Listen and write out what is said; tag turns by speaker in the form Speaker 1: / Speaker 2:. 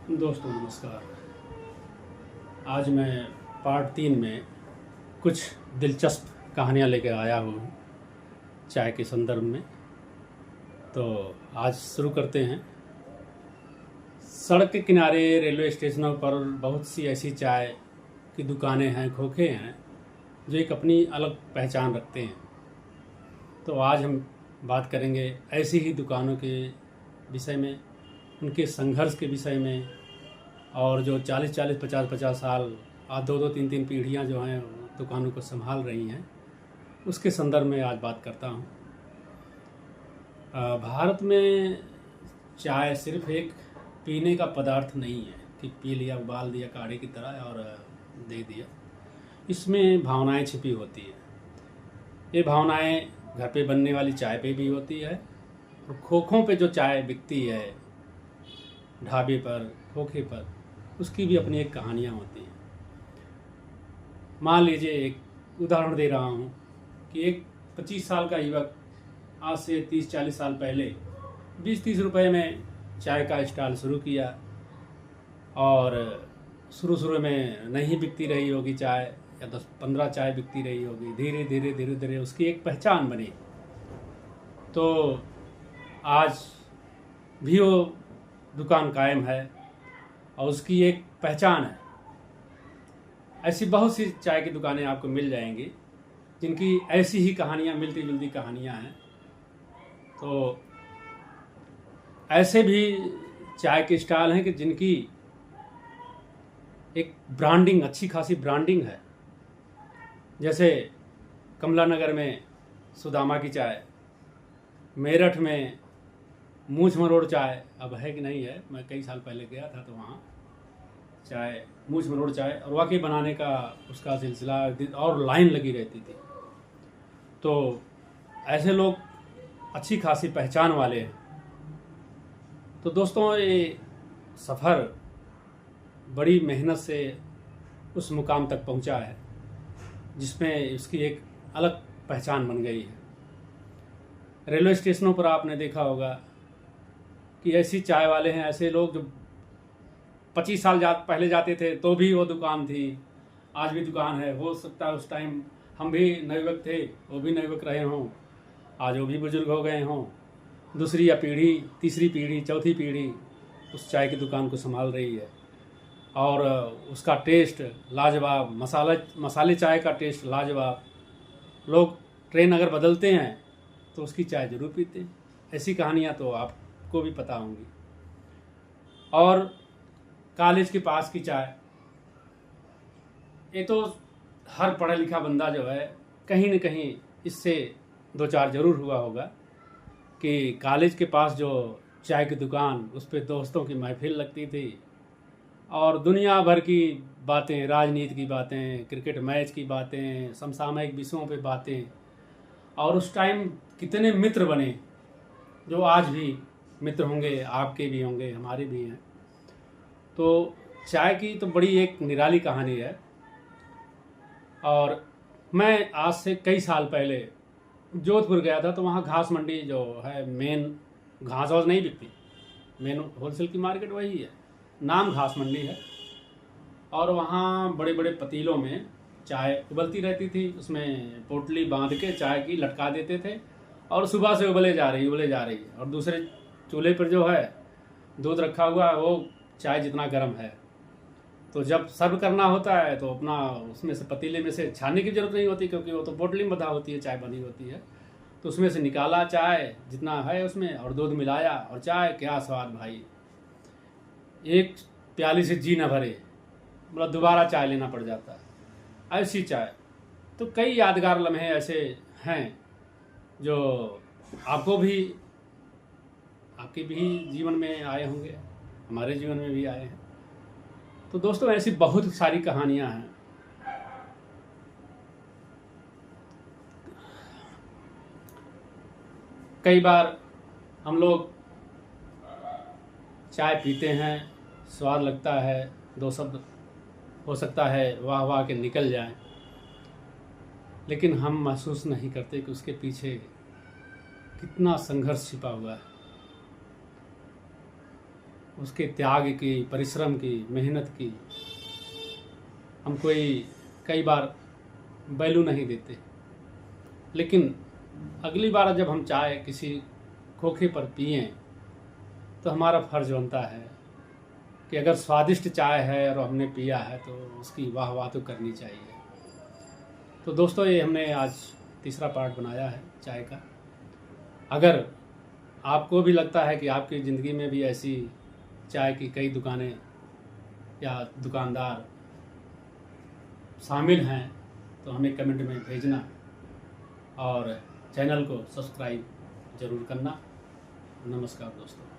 Speaker 1: दोस्तों नमस्कार। आज मैं पार्ट 3 में कुछ दिलचस्प कहानियाँ लेकर आया हूँ चाय के संदर्भ में। तो आज शुरू करते हैं। सड़क के किनारे, रेलवे स्टेशनों पर बहुत सी ऐसी चाय की दुकानें हैं, खोखे हैं, जो एक अपनी अलग पहचान रखते हैं। तो आज हम बात करेंगे ऐसी ही दुकानों के विषय में, उनके संघर्ष के विषय में, और जो 40-40, 50-50 साल, आज 2-2, 3-3 पीढ़ियाँ जो हैं दुकानों को संभाल रही हैं, उसके संदर्भ में आज बात करता हूँ। भारत में चाय सिर्फ एक पीने का पदार्थ नहीं है कि पी लिया, उबाल दिया काढ़े की तरह और दे दिया। इसमें भावनाएं छिपी होती है। ये भावनाएं घर पे बनने वाली चाय पे भी होती है, और खोखों पे जो चाय बिकती है, ढाबे पर, खोखे पर, उसकी भी अपनी एक कहानियाँ होती हैं। मान लीजिए, एक उदाहरण दे रहा हूँ कि एक 25 साल का युवक आज से 30-40 साल पहले 20-30 रुपए में चाय का स्टॉल शुरू किया, और शुरू में नहीं बिकती रही होगी चाय, या 10-15 चाय बिकती रही होगी। धीरे धीरे उसकी एक पहचान बनी। तो आज भी वो दुकान कायम है और उसकी एक पहचान है। ऐसी बहुत सी चाय की दुकानें आपको मिल जाएंगी जिनकी ऐसी ही कहानियाँ, मिलती जुलती कहानियाँ हैं। तो ऐसे भी चाय के स्टॉल हैं कि जिनकी एक ब्रांडिंग, अच्छी खासी ब्रांडिंग है। जैसे कमला नगर में सुदामा की चाय, मेरठ में मूछ मरोड़ चाय, अब है कि नहीं है, मैं कई साल पहले गया था तो वहाँ चाय, मूछ मरोड़ चाय, और वाकई बनाने का उसका सिलसिला, और लाइन लगी रहती थी। तो ऐसे लोग अच्छी खासी पहचान वाले हैं। तो दोस्तों, ये सफ़र बड़ी मेहनत से उस मुकाम तक पहुंचा है जिसमें इसकी एक अलग पहचान बन गई है। रेलवे स्टेशनों पर आपने देखा होगा कि ऐसी चाय वाले हैं, ऐसे लोग जो 25 साल पहले जाते थे तो भी वो दुकान थी, आज भी दुकान है। हो सकता है उस टाइम हम भी नवयुवक थे, वो भी नवयुवक रहे हों, आज वो भी बुजुर्ग हो गए हों। दूसरी या पीढ़ी, तीसरी पीढ़ी, चौथी पीढ़ी उस चाय की दुकान को संभाल रही है, और उसका टेस्ट लाजवाब, मसाले चाय का टेस्ट लाजवाब। लोग ट्रेन अगर बदलते हैं तो उसकी चाय ज़रूर पीते हैं। ऐसी कहानियाँ तो आपको भी पता होंगी। और कॉलेज के पास की चाय, ये तो हर पढ़ा लिखा बंदा जो है कहीं न कहीं इससे दो चार ज़रूर हुआ होगा कि कॉलेज के पास जो चाय की दुकान, उस पर दोस्तों की महफिल लगती थी, और दुनिया भर की बातें, राजनीति की बातें, क्रिकेट मैच की बातें, समसामयिक विषयों पे बातें। और उस टाइम कितने मित्र बने जो आज भी मित्र होंगे, आपके भी होंगे, हमारे भी हैं। तो चाय की तो बड़ी एक निराली कहानी है। और मैं आज से कई साल पहले जोधपुर गया था, तो वहाँ घास मंडी जो है, मेन घास वास नहीं बिकती, मेन होलसेल की मार्केट वही है, नाम घास मंडी है। और वहाँ बड़े बड़े पतीलों में चाय उबलती रहती थी, उसमें पोटली बांध के चाय की लटका देते थे, और सुबह से उबले जा रही है। और दूसरे चूल्हे पर जो है दूध रखा हुआ है, वो चाय जितना गर्म है। तो जब सर्व करना होता है तो अपना उसमें से, पतीले में से छानने की जरूरत नहीं होती, क्योंकि वो तो पोटली में बंधा होती है, चाय बनी होती है। तो उसमें से निकाला चाय जितना है उसमें, और दूध मिलाया, और चाय, क्या स्वाद भाई! एक प्याली से जी न भरे, मतलब दोबारा चाय लेना पड़ जाता है, ऐसी चाय। तो कई यादगार लम्हे ऐसे हैं जो आपको भी, आपके भी जीवन में आए होंगे, हमारे जीवन में भी आए हैं। तो दोस्तों, ऐसी बहुत सारी कहानियां हैं। कई बार हम लोग चाय पीते हैं, स्वाद लगता है, दो शब्द हो सकता है वाह वाह के निकल जाएं, लेकिन हम महसूस नहीं करते कि उसके पीछे कितना संघर्ष छिपा हुआ है। उसके त्याग की, परिश्रम की, मेहनत की हम कई बार वैल्यू नहीं देते। लेकिन अगली बार जब हम चाय किसी खोखे पर पिएं तो हमारा फर्ज बनता है कि अगर स्वादिष्ट चाय है और हमने पिया है तो उसकी वाह वाह तो करनी चाहिए। तो दोस्तों, ये हमने आज तीसरा पार्ट बनाया है चाय का। अगर आपको भी लगता है कि आपकी ज़िंदगी में भी ऐसी चाय की कई दुकानें या दुकानदार शामिल हैं तो हमें कमेंट में भेजना और चैनल को सब्सक्राइब ज़रूर करना। नमस्कार दोस्तों।